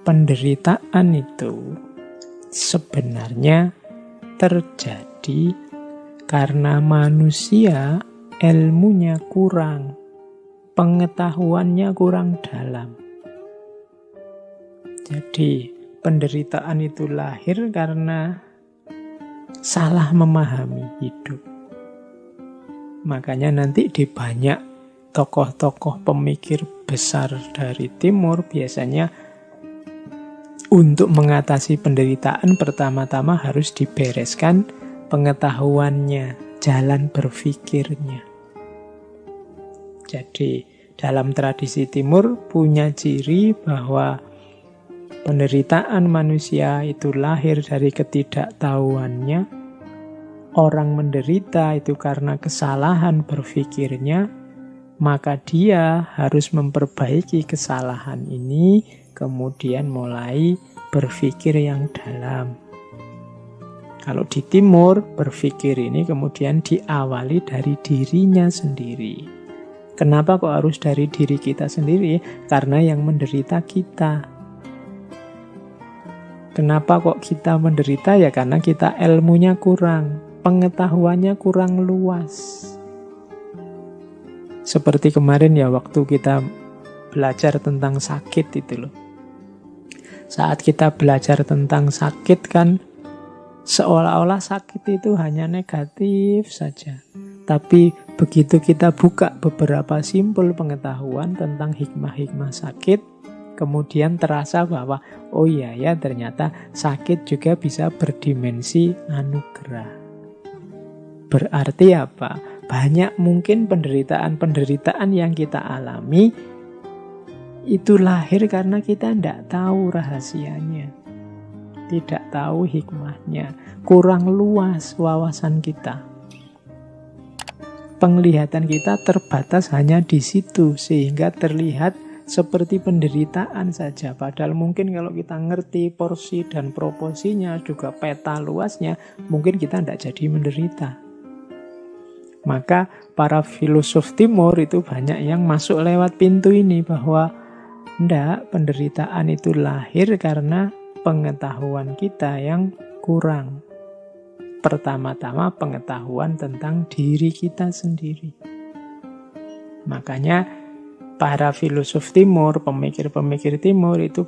penderitaan itu sebenarnya terjadi karena manusia ilmunya kurang, pengetahuannya kurang dalam. Jadi penderitaan itu lahir karena salah memahami hidup. Makanya nanti di banyak tokoh-tokoh pemikir besar dari timur biasanya untuk mengatasi penderitaan pertama-tama harus dibereskan pengetahuannya, jalan berpikirnya. Jadi dalam tradisi timur punya ciri bahwa penderitaan manusia itu lahir dari ketidaktahuannya. Orang menderita itu karena kesalahan berpikirnya, maka dia harus memperbaiki kesalahan ini, kemudian mulai berpikir yang dalam. Kalau di timur, berpikir ini kemudian diawali dari dirinya sendiri. Kenapa kok harus dari diri kita sendiri? Karena yang menderita kita. Kenapa kok kita menderita? Ya karena kita ilmunya kurang, pengetahuannya kurang luas. Seperti kemarin ya waktu kita belajar tentang sakit itu loh. Saat kita belajar tentang sakit kan seolah-olah sakit itu hanya negatif saja. Tapi begitu kita buka beberapa simpul pengetahuan tentang hikmah-hikmah sakit, kemudian terasa bahwa oh iya ya ternyata sakit juga bisa berdimensi anugerah. Berarti apa? Banyak mungkin penderitaan-penderitaan yang kita alami itu lahir karena kita tidak tahu rahasianya, tidak tahu hikmahnya, kurang luas wawasan kita. Penglihatan kita terbatas hanya di situ sehingga terlihat seperti penderitaan saja. Padahal mungkin kalau kita ngerti porsi dan proporsinya juga peta luasnya, mungkin kita tidak jadi menderita. Maka para filosof timur itu banyak yang masuk lewat pintu ini bahwa enggak, penderitaan itu lahir karena pengetahuan kita yang kurang. Pertama-tama pengetahuan tentang diri kita sendiri. Makanya para filosof timur, pemikir-pemikir timur itu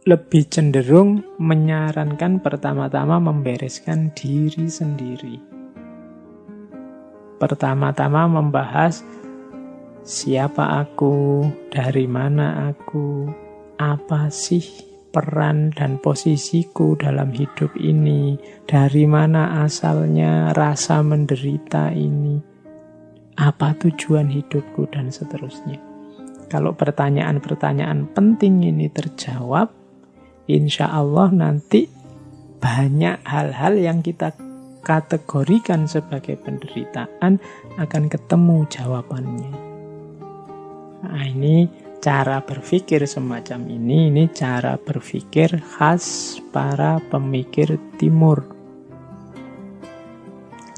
lebih cenderung menyarankan pertama-tama membereskan diri sendiri. Pertama-tama membahas siapa aku, dari mana aku, apa sih peran dan posisiku dalam hidup ini, dari mana asalnya rasa menderita ini, apa tujuan hidupku, dan seterusnya. Kalau pertanyaan-pertanyaan penting ini terjawab, insya Allah nanti banyak hal-hal yang kita kategorikan sebagai penderitaan akan ketemu jawabannya. Nah, ini cara berpikir semacam ini cara berpikir khas para pemikir timur.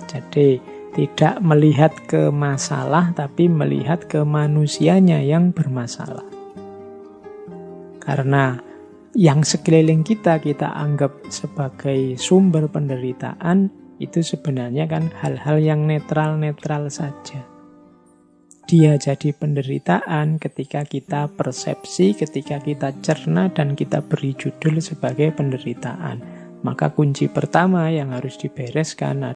Jadi tidak melihat ke masalah tapi melihat ke manusianya yang bermasalah. Karena yang sekeliling kita anggap sebagai sumber penderitaan itu sebenarnya kan hal-hal yang netral-netral saja. Dia jadi penderitaan ketika kita persepsi, ketika kita cerna dan kita beri judul sebagai penderitaan. Maka kunci pertama yang harus dibereskan